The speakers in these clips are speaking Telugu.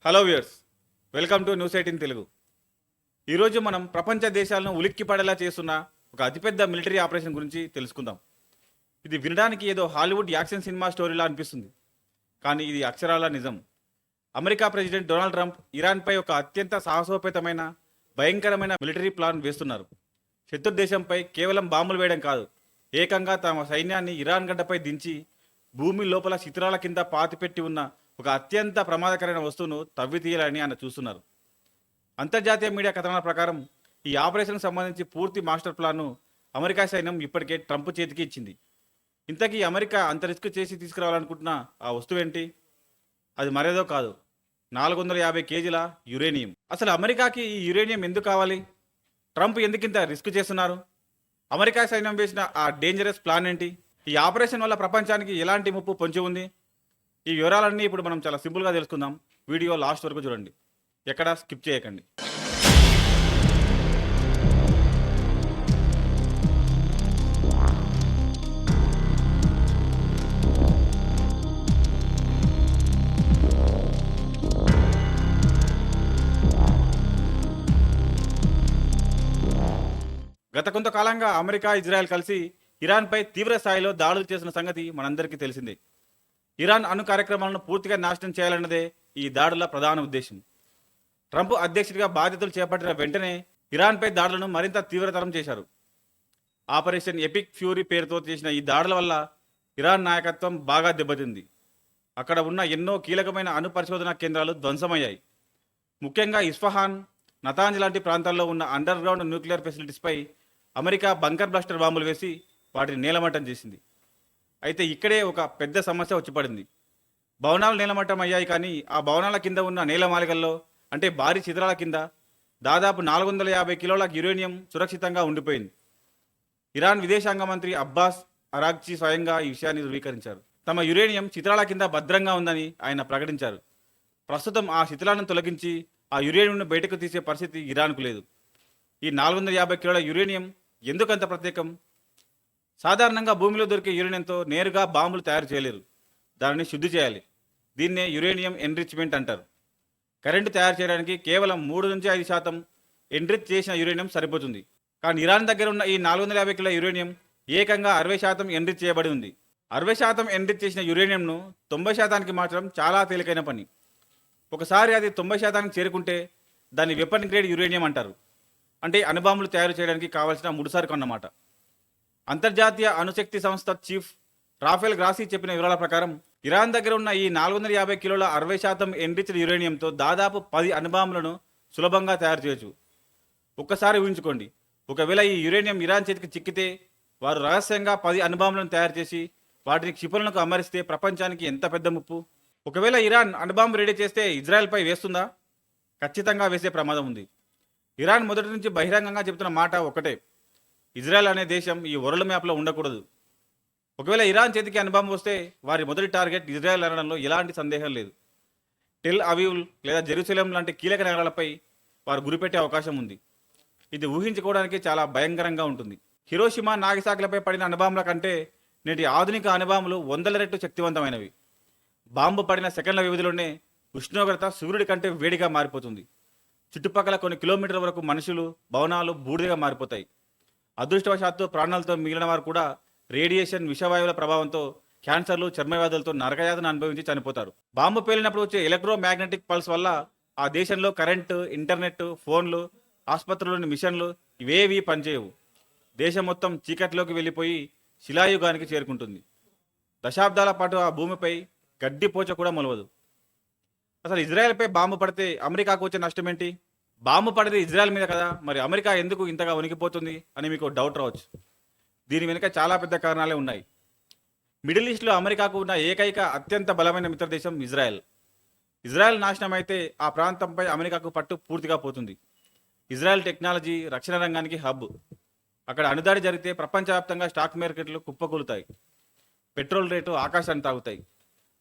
Hello viewers, welcome to news 18 Telugu. ఈరోజు మనం ప్రపంచ దేశాలను ఉలిక్కిపడేలా చేస్తున్న ఒక అతిపెద్ద మిలిటరీ ఆపరేషన్ గురించి తెలుసుకుందాం. ఇది వినడానికి ఏదో హాలీవుడ్ యాక్షన్ సినిమా స్టోరీలా అనిపిస్తుంది, కానీ ఇది అక్షరాల నిజం. అమెరికా ప్రెసిడెంట్ డొనాల్డ్ ట్రంప్ ఇరాన్పై ఒక అత్యంత సాహసోపేతమైన భయంకరమైన మిలిటరీ ప్లాన్ వేస్తున్నారు. శత్రు దేశంపై కేవలం బాంబులు వేయడం కాదు, ఏకంగా తమ సైన్యాన్ని ఇరాన్ గడ్డపై దించి భూమి లోపల శిథిరాల కింద పాతిపెట్టి ఉన్న ఒక అత్యంత ప్రమాదకరమైన వస్తువును తవ్వి తీయాలని ఆయన చూస్తున్నారు. అంతర్జాతీయ మీడియా కథనాల ప్రకారం ఈ ఆపరేషన్కు సంబంధించి పూర్తి మాస్టర్ ప్లాన్ను అమెరికా సైన్యం ఇప్పటికే ట్రంప్ చేతికి ఇచ్చింది. ఇంతకీ అమెరికా అంత రిస్క్ చేసి తీసుకురావాలనుకుంటున్న ఆ వస్తువు ఏంటి? అది మరేదో కాదు, 450 కేజీల యురేనియం. అసలు అమెరికాకి ఈ యురేనియం ఎందుకు కావాలి? ట్రంప్ ఎందుకింత రిస్క్ చేస్తున్నారు? అమెరికా సైన్యం వేసిన ఆ డేంజరస్ ప్లాన్ ఏంటి? ఈ ఆపరేషన్ వల్ల ప్రపంచానికి ఎలాంటి ముప్పు పొంచి ఉంది? ఈ వివరాలన్నీ ఇప్పుడు మనం చాలా సింపుల్గా తెలుసుకుందాం. వీడియో లాస్ట్ వరకు చూడండి, ఎక్కడా స్కిప్ చేయకండి. గత కొంతకాలంగా అమెరికా, ఇజ్రాయెల్ కలిసి ఇరాన్పై తీవ్ర స్థాయిలో దాడులు చేసిన సంగతి మనందరికీ తెలిసిందే. ఇరాన్ అణు కార్యక్రమాలను పూర్తిగా నాశనం చేయాలన్నదే ఈ దాడుల ప్రధాన ఉద్దేశం. ట్రంప్ అధ్యక్షుడిగా బాధ్యతలు చేపట్టిన వెంటనే ఇరాన్పై దాడులను మరింత తీవ్రతరం చేశారు. ఆపరేషన్ ఎపిక్ ఫ్యూరీ పేరుతో చేసిన ఈ దాడుల వల్ల ఇరాన్ నాయకత్వం బాగా దెబ్బతింది. అక్కడ ఉన్న ఎన్నో కీలకమైన అణు పరిశోధనా కేంద్రాలు ధ్వంసమయ్యాయి. ముఖ్యంగా ఇస్ఫహాన్, నతాంజ్ లాంటి ప్రాంతాల్లో ఉన్న అండర్ గ్రౌండ్ న్యూక్లియర్ ఫెసిలిటీస్పై అమెరికా బంకర్ బ్లాస్టర్ బాంబులు వేసి వాటిని నేలమట్టం చేసింది. అయితే ఇక్కడే ఒక పెద్ద సమస్య వచ్చి పడింది. భవనాలు నేలమట్టం అయ్యాయి, కానీ ఆ భవనాల కింద ఉన్న నేలమాలికల్లో, అంటే భారీ శిథిరాల కింద దాదాపు 450 కిలోల యురేనియం సురక్షితంగా ఉండిపోయింది. ఇరాన్ విదేశాంగ మంత్రి అబ్బాస్ అరాగ్చి స్వయంగా ఈ విషయాన్ని ధృవీకరించారు. తమ యురేనియం శిథిరాల కింద భద్రంగా ఉందని ఆయన ప్రకటించారు. ప్రస్తుతం ఆ శిథిలాలను తొలగించి ఆ యురేనియంను బయటకు తీసే పరిస్థితి ఇరాన్కు లేదు. ఈ 450 కిలోల యురేనియం ఎందుకంత ప్రత్యేకం? సాధారణంగా భూమిలో దొరికే యురేనియంతో నేరుగా బాంబులు తయారు చేయలేరు, దానిని శుద్ధి చేయాలి. దీన్నే యురేనియం ఎన్రిచ్మెంట్ అంటారు. కరెంటు తయారు చేయడానికి కేవలం 3 నుంచి 5% ఎన్రిచ్ చేసిన యురేనియం సరిపోతుంది. కానీ ఇరాన్ దగ్గర ఉన్న ఈ 450 కిలో యురేనియం ఏకంగా 60% ఎన్రిచ్ చేయబడి ఉంది. 60% ఎన్రిచ్ చేసిన యురేనియంను 90%కి మార్చడం చాలా తేలికైన పని. ఒకసారి అది 90%కి చేరుకుంటే దాన్ని వెపన్ గ్రేడ్ యురేనియం అంటారు. అంటే అణుబాంబులు తయారు చేయడానికి కావాల్సిన ముడిసరుకు అన్నమాట. అంతర్జాతీయ అణుశక్తి సంస్థ చీఫ్ రాఫెల్ గ్రాసీ చెప్పిన వివరాల ప్రకారం ఇరాన్ దగ్గర ఉన్న ఈ 450 కిలోల 60% ఎన్రిచ్డ్ యురేనియంతో దాదాపు 10 అణుబాంబులను సులభంగా తయారు చేయొచ్చు. ఒక్కసారి ఊహించుకోండి, ఒకవేళ ఈ యురేనియం ఇరాన్ చేతికి చిక్కితే వారు రహస్యంగా 10 అణుబాంబులను తయారు చేసి వాటిని క్షిపణులకు అమరిస్తే ప్రపంచానికి ఎంత పెద్ద ముప్పు. ఒకవేళ ఇరాన్ అణుబాంబు రెడీ చేస్తే ఇజ్రాయెల్పై వేస్తుందా? ఖచ్చితంగా వేసే ప్రమాదం ఉంది. ఇరాన్ మొదటి నుంచి బహిరంగంగా చెబుతున్న మాట ఒకటే, ఇజ్రాయెల్ అనే దేశం ఈ వరల్డ్ మ్యాప్లో ఉండకూడదు. ఒకవేళ ఇరాన్ చేతికి అణుబాంబు వస్తే వారి మొదటి టార్గెట్ ఇజ్రాయెల్ అనడంలో ఎలాంటి సందేహం లేదు. టెల్ అవీవ్ లేదా జెరూసలేం లాంటి కీలక నగరాలపై వారు గురిపెట్టే అవకాశం ఉంది. ఇది ఊహించుకోవడానికి చాలా భయంకరంగా ఉంటుంది. హిరోషిమా, నాగసాకిలపై పడిన అణుబాంబుల కంటే నేటి ఆధునిక అణుబాంబులు 100 రెట్లు శక్తివంతమైనవి. బాంబు పడిన సెకండ్ల వ్యవధిలోనే ఉష్ణోగ్రత సూర్యుడి కంటే వేడిగా మారిపోతుంది. చుట్టుపక్కల కొన్ని కిలోమీటర్ల వరకు మనుషులు, భవనాలు బూడిదగా మారిపోతాయి. అదృష్టవశాత్తు ప్రాణాలతో మిగిలిన వారు కూడా రేడియేషన్, విషవాయువుల ప్రభావంతో క్యాన్సర్లు, చర్మవ్యాధులతో నరకయాతన అనుభవించి చనిపోతారు. బాంబు పేలినప్పుడు వచ్చే ఎలక్ట్రోమాగ్నెటిక్ పల్స్ వల్ల ఆ దేశంలో కరెంటు, ఇంటర్నెట్, ఫోన్లు, ఆసుపత్రుల్లోని మిషన్లు ఇవేవీ పనిచేయవు. దేశం మొత్తం చీకటిలోకి వెళ్ళిపోయి శిలాయుగానికి చేరుకుంటుంది. దశాబ్దాల పాటు ఆ భూమిపై గడ్డిపోచ కూడా మొలవదు. అసలు ఇజ్రాయెల్పై బాంబు పడితే అమెరికాకు వచ్చే నష్టం ఏంటి? బాంబు పడేది ఇజ్రాయెల్ మీద కదా, మరి అమెరికా ఎందుకు ఇంతగా వణికిపోతుంది అని మీకు డౌట్ రావచ్చు. దీని వెనుక చాలా పెద్ద కారణాలే ఉన్నాయి. మిడిల్ ఈస్ట్లో అమెరికాకు ఉన్న ఏకైక అత్యంత బలమైన మిత్రదేశం ఇజ్రాయెల్. ఇజ్రాయెల్ నాశనం అయితే ఆ ప్రాంతంపై అమెరికాకు పట్టు పూర్తిగా పోతుంది. ఇజ్రాయెల్ టెక్నాలజీ, రక్షణ రంగానికి హబ్. అక్కడ అణుదాడి జరిగితే ప్రపంచవ్యాప్తంగా స్టాక్ మార్కెట్లు కుప్పకూలుతాయి. పెట్రోల్ రేటు ఆకాశాన్ని తాగుతాయి.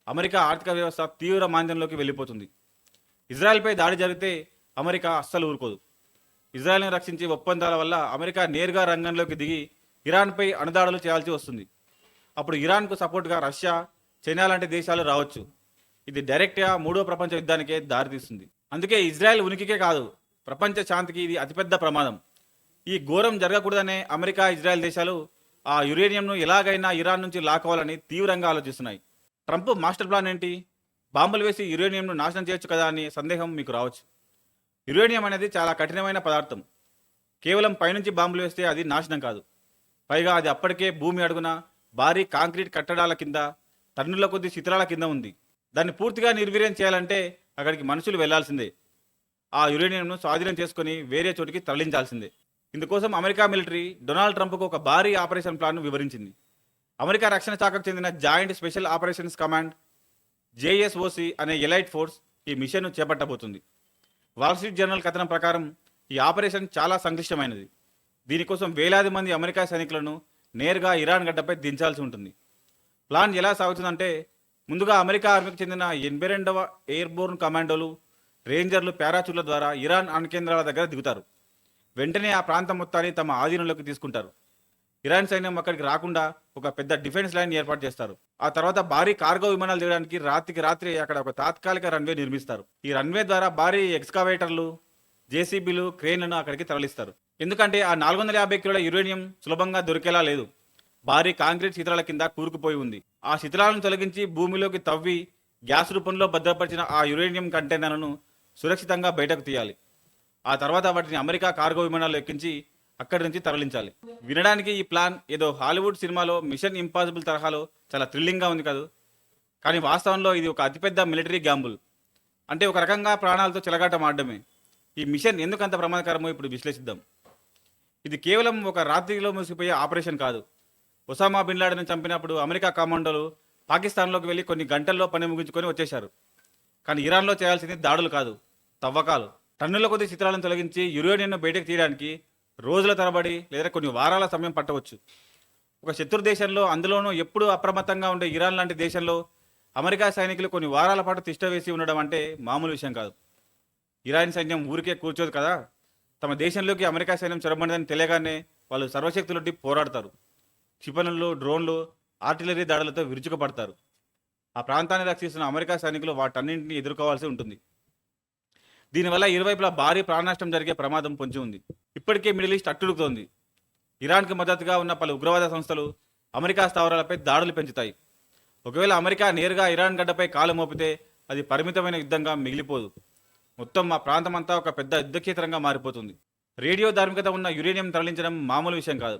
అమెరికా ఆర్థిక వ్యవస్థ తీవ్ర మాంద్యంలోకి వెళ్ళిపోతుంది. ఇజ్రాయెల్పై దాడి జరిగితే అమెరికా అస్సలు ఊరుకోదు. ఇజ్రాయెల్ని రక్షించే ఒప్పందాల వల్ల అమెరికా నేరుగా రంగంలోకి దిగి ఇరాన్పై అణుదాడులు చేయాల్సి వస్తుంది. అప్పుడు ఇరాన్కు సపోర్ట్గా రష్యా, చైనా లాంటి దేశాలు రావచ్చు. ఇది డైరెక్ట్గా మూడో ప్రపంచ యుద్ధానికే దారితీస్తుంది. అందుకే ఇజ్రాయెల్ ఉనికికే కాదు, ప్రపంచ శాంతికి ఇది అతిపెద్ద ప్రమాదం. ఈ ఘోరం జరగకూడదనే అమెరికా, ఇజ్రాయెల్ దేశాలు ఆ యురేనియంను ఎలాగైనా ఇరాన్ నుంచి లాక్కోవాలని తీవ్రంగా ఆలోచిస్తున్నాయి. ట్రంప్ మాస్టర్ ప్లాన్ ఏంటి? బాంబులు వేసి యురేనియంను నాశనం చేయొచ్చు కదా అని సందేహం మీకు రావచ్చు. యురేనియం అనేది చాలా కఠినమైన పదార్థం. కేవలం పైనుంచి బాంబులు వేస్తే అది నాశనం కాదు. పైగా అది అప్పటికే భూమి అడుగున భారీ కాంక్రీట్ కట్టడాల కింద, టన్నుల కొద్ది శిథిలాల కింద ఉంది. దాన్ని పూర్తిగా నిర్వీర్యం చేయాలంటే అక్కడికి మనుషులు వెళ్లాల్సిందే. ఆ యురేనియంను స్వాధీనం చేసుకుని వేరే చోటికి తరలించాల్సిందే. ఇందుకోసం అమెరికా మిలిటరీ డొనాల్డ్ ట్రంప్కు ఒక భారీ ఆపరేషన్ ప్లాన్ను వివరించింది. అమెరికా రక్షణ శాఖకు చెందిన జాయింట్ స్పెషల్ ఆపరేషన్స్ కమాండ్ జేఎస్ఓసి అనే ఎలైట్ ఫోర్స్ ఈ మిషన్ను చేపట్టబోతుంది. వాల్ స్ట్రీట్ జర్నల్ కథనం ప్రకారం ఈ ఆపరేషన్ చాలా సంక్లిష్టమైనది. దీనికోసం వేలాది మంది అమెరికా సైనికులను నేరుగా ఇరాన్ గడ్డపై దించాల్సి ఉంటుంది. ప్లాన్ ఎలా సాగుతుందంటే, ముందుగా అమెరికా ఆర్మీకి చెందిన 82వ ఎయిర్బోర్న్ కమాండోలు, రేంజర్లు పారాచూట్ల ద్వారా ఇరాన్ అణుకేంద్రాల దగ్గర దిగుతారు. వెంటనే ఆ ప్రాంతం మొత్తాన్ని తమ ఆధీనంలోకి తీసుకుంటారు. ఇరాన్ సైన్యం అక్కడికి రాకుండా ఒక పెద్ద డిఫెన్స్ లైన్ ఏర్పాటు చేస్తారు. ఆ తర్వాత భారీ కార్గో విమానాలు దిగడానికి రాత్రికి రాత్రి అక్కడ ఒక తాత్కాలిక రన్వే నిర్మిస్తారు. ఈ రన్వే ద్వారా భారీ ఎక్స్కావేటర్లు, జేసీబీలు, క్రేన్లను అక్కడికి తరలిస్తారు. ఎందుకంటే ఆ 450 కిలోల యురేనియం సులభంగా దొరికేలా లేదు. భారీ కాంక్రీట్ శిథిలాల కింద కూరుకుపోయి ఉంది. ఆ శిథిలాలను తొలగించి భూమిలోకి తవ్వి గ్యాస్ రూపంలో భద్రపరిచిన ఆ యురేనియం కంటైనర్లను సురక్షితంగా బయటకు తీయాలి. ఆ తర్వాత వాటిని అమెరికా కార్గో విమానాలు ఎక్కించి అక్కడి నుంచి తరలించాలి. వినడానికి ఈ ప్లాన్ ఏదో హాలీవుడ్ సినిమాలో మిషన్ ఇంపాసిబుల్ తరహాలో చాలా థ్రిల్లింగ్గా ఉంది కదా. కానీ వాస్తవంలో ఇది ఒక అతిపెద్ద మిలిటరీ గ్యాంబుల్. అంటే ఒక రకంగా ప్రాణాలతో చెలగాటం ఆడడమే. ఈ మిషన్ ఎందుకు అంత ప్రమాదకరమో ఇప్పుడు విశ్లేషిద్దాం. ఇది కేవలం ఒక రాత్రిలో ముగిసిపోయే ఆపరేషన్ కాదు. ఒసామా బిన్ లాడెన్ చంపినప్పుడు అమెరికా కమాండోలు పాకిస్తాన్లోకి వెళ్ళి కొన్ని గంటల్లో పని ముగించుకొని వచ్చేశారు. కానీ ఇరాన్లో చేయాల్సింది దాడులు కాదు, తవ్వకాలు. టన్నుల కొద్ది చిత్రాలను తొలగించి యురేనియంను బయటకు తీయడానికి రోజుల తరబడి లేదా కొన్ని వారాల సమయం పట్టవచ్చు. ఒక శత్రు దేశంలో, అందులోనూ ఎప్పుడూ అప్రమత్తంగా ఉండే ఇరాన్ లాంటి దేశంలో అమెరికా సైనికులు కొన్ని వారాల పాటు తిష్ట వేసి ఉండడం అంటే మామూలు విషయం కాదు. ఇరాన్ సైన్యం ఊరికే కూర్చోదు కదా. తమ దేశంలోకి అమెరికా సైన్యం చొరబడిందని తెలియగానే వాళ్ళు సర్వశక్తులొడ్డి పోరాడతారు. క్షిపణులు, డ్రోన్లు, ఆర్టిలరీ దాడులతో విరుచుకుపడతారు. ఆ ప్రాంతాన్ని రక్షిస్తున్న అమెరికా సైనికులు వాటన్నింటినీ ఎదుర్కోవాల్సి ఉంటుంది. దీనివల్ల ఇరువైపులా భారీ ప్రాణనష్టం జరిగే ప్రమాదం పొంచి ఉంది. ఇప్పటికే మిడిల్ ఈస్ట్ అట్టుడుకుతోంది. ఇరాన్కి మద్దతుగా ఉన్న పలు ఉగ్రవాద సంస్థలు అమెరికా స్థావరాలపై దాడులు పెంచుతాయి. ఒకవేళ అమెరికా నేరుగా ఇరాన్ గడ్డపై కాలు మోపితే అది పరిమితమైన యుద్ధంగా మిగిలిపోదు. మొత్తం ఆ ప్రాంతం అంతా ఒక పెద్ద యుద్ధక్షేత్రంగా మారిపోతుంది. రేడియో ధార్మికత ఉన్న యురేనియం తరలించడం మామూలు విషయం కాదు.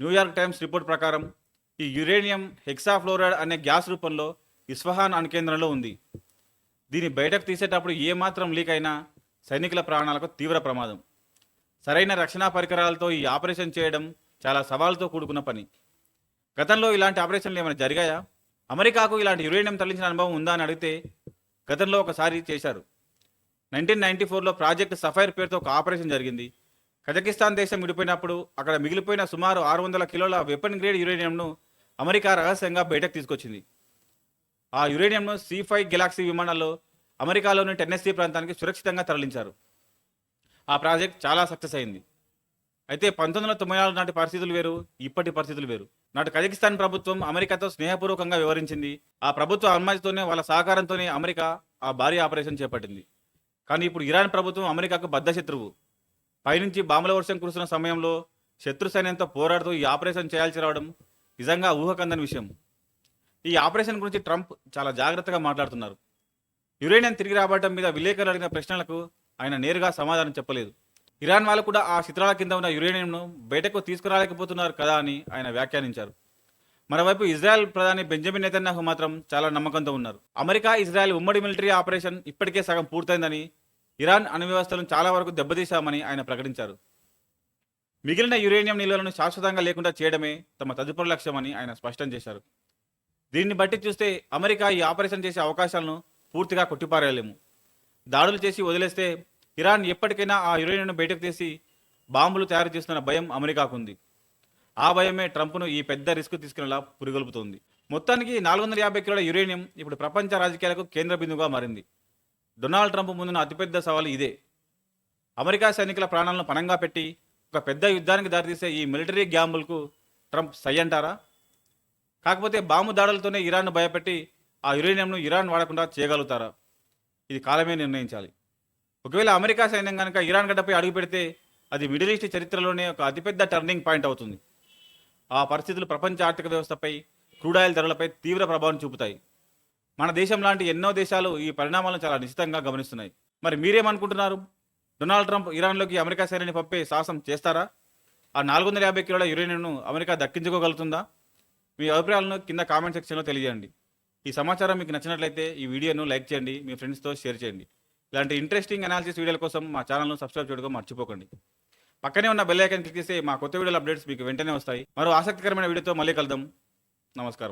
న్యూయార్క్ టైమ్స్ రిపోర్ట్ ప్రకారం ఈ యురేనియం హెక్సాఫ్లోరైడ్ అనే గ్యాస్ రూపంలో ఇస్ఫహాన్ అణుకేంద్రంలో ఉంది. దీన్ని బయటకు తీసేటప్పుడు ఏమాత్రం లీక్ అయినా సైనికుల ప్రాణాలకు తీవ్ర ప్రమాదం. సరైన రక్షణ పరికరాలతో ఈ ఆపరేషన్ చేయడం చాలా సవాలుతో కూడుకున్న పని. గతంలో ఇలాంటి ఆపరేషన్లు ఏమైనా జరిగాయా? అమెరికాకు ఇలాంటి యురేనియం తరలించిన అనుభవం ఉందా అని అడిగితే గతంలో ఒకసారి చేశారు. 1994లో ప్రాజెక్ట్ సఫైర్ పేరుతో ఒక ఆపరేషన్ జరిగింది. కజకిస్తాన్ దేశం విడిపోయినప్పుడు అక్కడ మిగిలిపోయిన సుమారు 600 కిలోల వెపన్ గ్రేడ్ యురేనియంను అమెరికా రహస్యంగా బయటకు తీసుకొచ్చింది. ఆ యురేనియంను C5 గెలాక్సీ విమానాల్లో అమెరికాలోని టెన్నెస్సీ ప్రాంతానికి సురక్షితంగా తరలించారు. ఆ ప్రాజెక్ట్ చాలా సక్సెస్ అయింది. అయితే 1994 నాటి పరిస్థితులు వేరు, ఇప్పటి పరిస్థితులు వేరు. నాటి కజకిస్తాన్ ప్రభుత్వం అమెరికాతో స్నేహపూర్వకంగా వ్యవహరించింది. ఆ ప్రభుత్వ అనుమతితోనే, వాళ్ళ సహకారంతోనే అమెరికా ఆ భారీ ఆపరేషన్ చేపట్టింది. కానీ ఇప్పుడు ఇరాన్ ప్రభుత్వం అమెరికాకు బద్ధశత్రువు. పైనుంచి బాంబుల వర్షం కురుస్తున్న సమయంలో శత్రు సైన్యంతో పోరాడుతూ ఈ ఆపరేషన్ చేయాల్సి రావడం నిజంగా ఊహకందని విషయం. ఈ ఆపరేషన్ గురించి ట్రంప్ చాలా జాగ్రత్తగా మాట్లాడుతున్నారు. యురేనియం తిరిగి రాబడటం మీద విలేకరులు అడిగిన ప్రశ్నలకు ఆయన నేరుగా సమాధానం చెప్పలేదు. ఇరాన్ వాళ్ళు కూడా ఆ శిథిలాల కింద ఉన్న యురేనియంను బయటకు తీసుకురాలేకపోతున్నారు కదా అని ఆయన వ్యాఖ్యానించారు. మరోవైపు ఇజ్రాయెల్ ప్రధాని బెంజమిన్ నెతన్యాహు మాత్రం చాలా నమ్మకంతో ఉన్నారు. అమెరికా, ఇజ్రాయెల్ ఉమ్మడి మిలిటరీ ఆపరేషన్ ఇప్పటికే సగం పూర్తయిందని, ఇరాన్ అణు వ్యవస్థలను చాలా వరకు దెబ్బతీశామని ఆయన ప్రకటించారు. మిగిలిన యురేనియం నిల్వలను శాశ్వతంగా లేకుండా చేయడమే తమ తదుపరి లక్ష్యమని ఆయన స్పష్టం చేశారు. దీన్ని బట్టి చూస్తే అమెరికా ఈ ఆపరేషన్ చేసే అవకాశాలను పూర్తిగా కొట్టిపారేయలేము. దాడులు చేసి వదిలేస్తే ఇరాన్ ఎప్పటికైనా ఆ యురేనియంను బయటకు తీసి బాంబులు తయారు చేస్తున్న భయం అమెరికాకు ఉంది. ఆ భయమే ట్రంప్ను ఈ పెద్ద రిస్క్ తీసుకునేలా పురిగొల్పుతోంది. మొత్తానికి 450 కిలోల యురేనియం ఇప్పుడు ప్రపంచ రాజకీయాలకు కేంద్ర బిందువుగా మారింది. డొనాల్డ్ ట్రంప్ ముందున్న అతిపెద్ద సవాలు ఇదే. అమెరికా సైనికుల ప్రాణాలను పణంగా పెట్టి ఒక పెద్ద యుద్ధానికి దారితీసే ఈ మిలిటరీ గ్యాంబుల్కు ట్రంప్ సై అంటారా? కాకపోతే బాంబు దాడులతోనే ఇరాన్ను భయపెట్టి ఆ యురేనియంను ఇరాన్ వాడకుండా చేయగలుగుతారా? ఇది కాలమే నిర్ణయించాలి. ఒకవేళ అమెరికా సైన్యం కనుక ఇరాన్ గడ్డపై అడుగు పెడితే అది మిడిల్ ఈస్ట్ చరిత్రలోనే ఒక అతిపెద్ద టర్నింగ్ పాయింట్ అవుతుంది. ఆ పరిస్థితులు ప్రపంచ ఆర్థిక వ్యవస్థపై, క్రూడ్ ఆయిల్ ధరలపై తీవ్ర ప్రభావం చూపుతాయి. మన దేశం లాంటి ఎన్నో దేశాలు ఈ పరిణామాలను చాలా నిశితంగా గమనిస్తున్నాయి. మరి మీరేమనుకుంటున్నారు? డొనాల్డ్ ట్రంప్ ఇరాన్లోకి అమెరికా సైన్యాన్ని పంపే సాహసం చేస్తారా? ఆ 450 కిలోల యురేనియంను అమెరికా దక్కించుకోగలుగుతుందా? మీ అభిప్రాయాలను కింద కామెంట్ సెక్షన్లో తెలియజేయండి. ఈ సమాచారం మీకు నచ్చినట్లయితే ఈ వీడియోను లైక్ చేయండి, మీ ఫ్రెండ్స్తో షేర్ చేయండి. ఇలాంటి ఇంట్రెస్టింగ్ అనాలిసిస్ వీడియోల కోసం మా ఛానల్ను సబ్స్క్రైబ్ చేయడం మర్చిపోకండి. పక్కనే ఉన్న బెల్ ఐకాన్ క్లిక్ చేస్తే మా కొత్త వీడియోల అప్డేట్స్ మీకు వెంటనే వస్తాయి. మరో ఆసక్తికరమైన వీడియోతో మళ్ళీ కలుద్దాం. నమస్కారం.